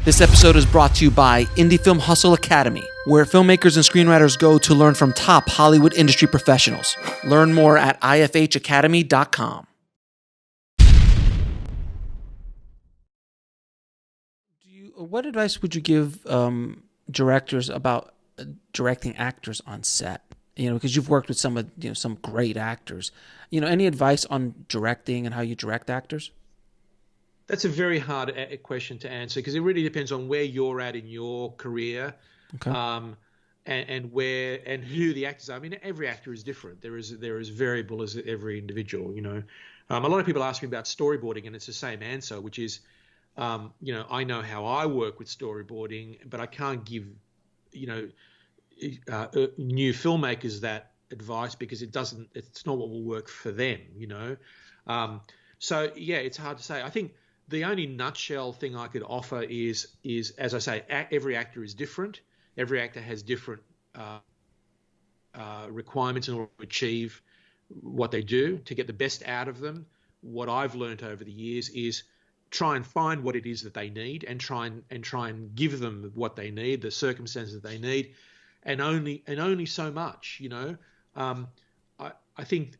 This episode is brought to you by Indie Film Hustle Academy, where filmmakers and screenwriters go to learn from top Hollywood industry professionals. Learn more at ifhacademy.com. What advice would you give directors about directing actors on set? Because you've worked with some great actors. Any advice on directing and how you direct actors? That's a very hard question to answer because it really depends on where you're at in your career, Okay. and where and who the actors are. I mean, every actor is different. There is variable as every individual. A lot of people ask me about storyboarding, and it's the same answer, which is, I know how I work with storyboarding, but I can't give, new filmmakers that advice because it's not what will work for them. So yeah, it's hard to say. I think the only nutshell thing I could offer is as I say, every actor is different. Every actor has different requirements in order to achieve what they do, to get the best out of them. What I've learned over the years is try and find what it is that they need and try and give them what they need, the circumstances that they need, and only so much. I think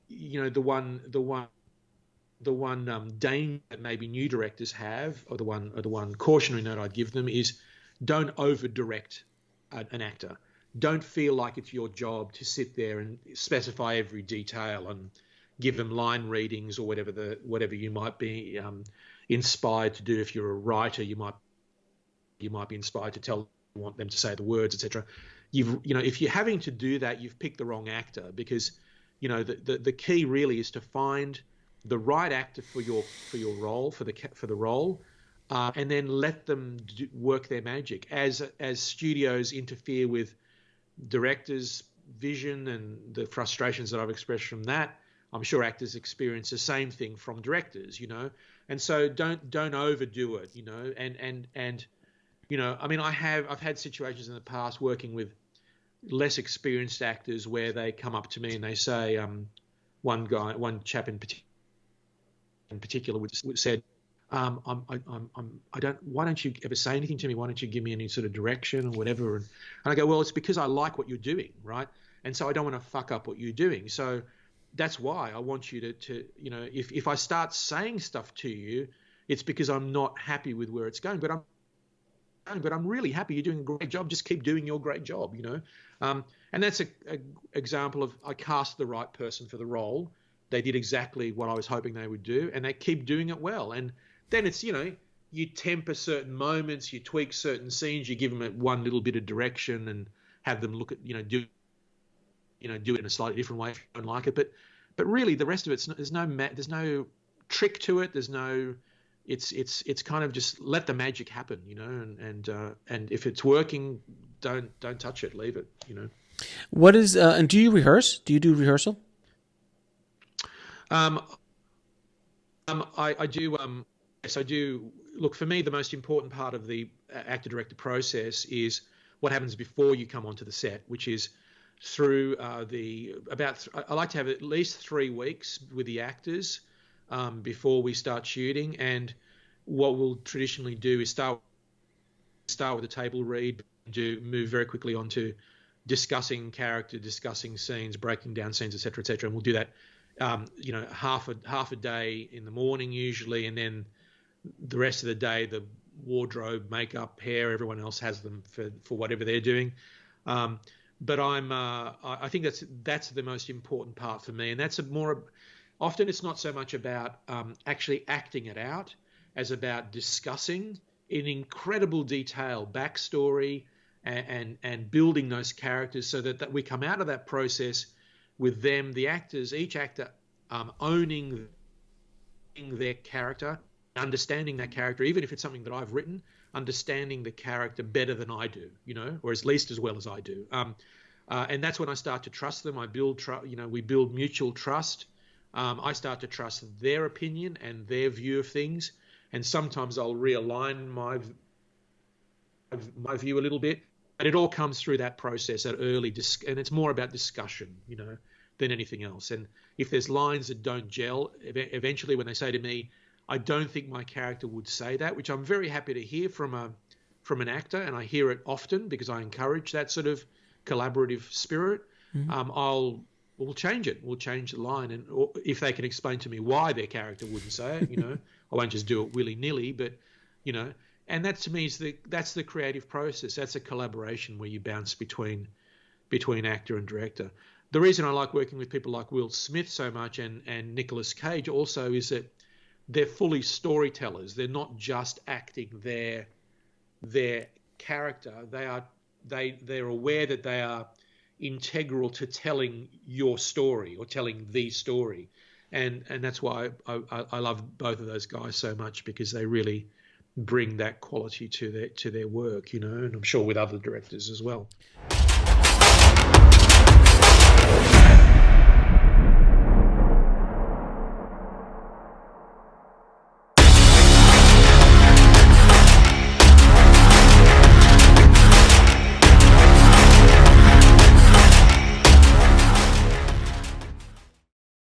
the one danger that maybe new directors have, or the one cautionary note I'd give them is, don't over direct an actor. Don't feel like it's your job to sit there and specify every detail and give them line readings or whatever you might be inspired to do. If you're a writer, you might be inspired to want them to say the words, etc. If you're having to do that, you've picked the wrong actor, because the key really is to find the right actor for your role, for the role, and then let them work their magic. As studios interfere with directors' vision and the frustrations that I've expressed from that, I'm sure actors experience the same thing from directors. And so don't overdo it. I've had situations in the past working with less experienced actors where they come up to me and they say, one chap in particular said, why don't you ever say anything to me? Why don't you give me any sort of direction or whatever? And I go, well, it's because I like what you're doing, right? And so I don't want to fuck up what you're doing. So that's why I want you to if I start saying stuff to you, it's because I'm not happy with where it's going. But I'm really happy. You're doing a great job. Just keep doing your great job, And that's a example of, I cast the right person for the role. They did exactly what I was hoping they would do, and they keep doing it well. And then it's, you temper certain moments, you tweak certain scenes, you give them one little bit of direction and have them look at, do it in a slightly different way if you don't like it. But really, the rest of it, there's no trick to it. There's no, it's kind of just let the magic happen, and if it's working, don't touch it, leave it, What is and do you rehearse? Do you do rehearsal? I do. Yes, I do. Look, for me, the most important part of the actor-director process is what happens before you come onto the set, which is through I like to have at least 3 weeks with the actors before we start shooting. And what we'll traditionally do is start with a table read, move very quickly onto discussing character, discussing scenes, breaking down scenes, etc., etc. And we'll do that half a day in the morning usually, and then the rest of the day, the wardrobe, makeup, hair, everyone else has them for whatever they're doing. But I think that's the most important part for me, and that's often it's not so much about actually acting it out as about discussing in incredible detail backstory and building those characters so that we come out of that process with them, the actors, each actor owning their character, understanding that character, even if it's something that I've written, understanding the character better than I do, or at least as well as I do. And that's when I start to trust them. We build mutual trust. I start to trust their opinion and their view of things. And sometimes I'll realign my view a little bit. And it all comes through that process, and it's more about discussion, than anything else. And if there's lines that don't gel, eventually when they say to me, I don't think my character would say that, which I'm very happy to hear from from an actor, and I hear it often because I encourage that sort of collaborative spirit, we'll change it. We'll change the line, and if they can explain to me why their character wouldn't say it, I won't just do it willy-nilly, but and that to me is that's the creative process. That's a collaboration where you bounce between actor and director. The reason I like working with people like Will Smith so much and Nicolas Cage also is that they're fully storytellers. They're not just acting their character. They're aware that they are integral to telling your story or telling the story, and that's why I love both of those guys so much, because they really bring that quality to their work, and I'm sure with other directors as well.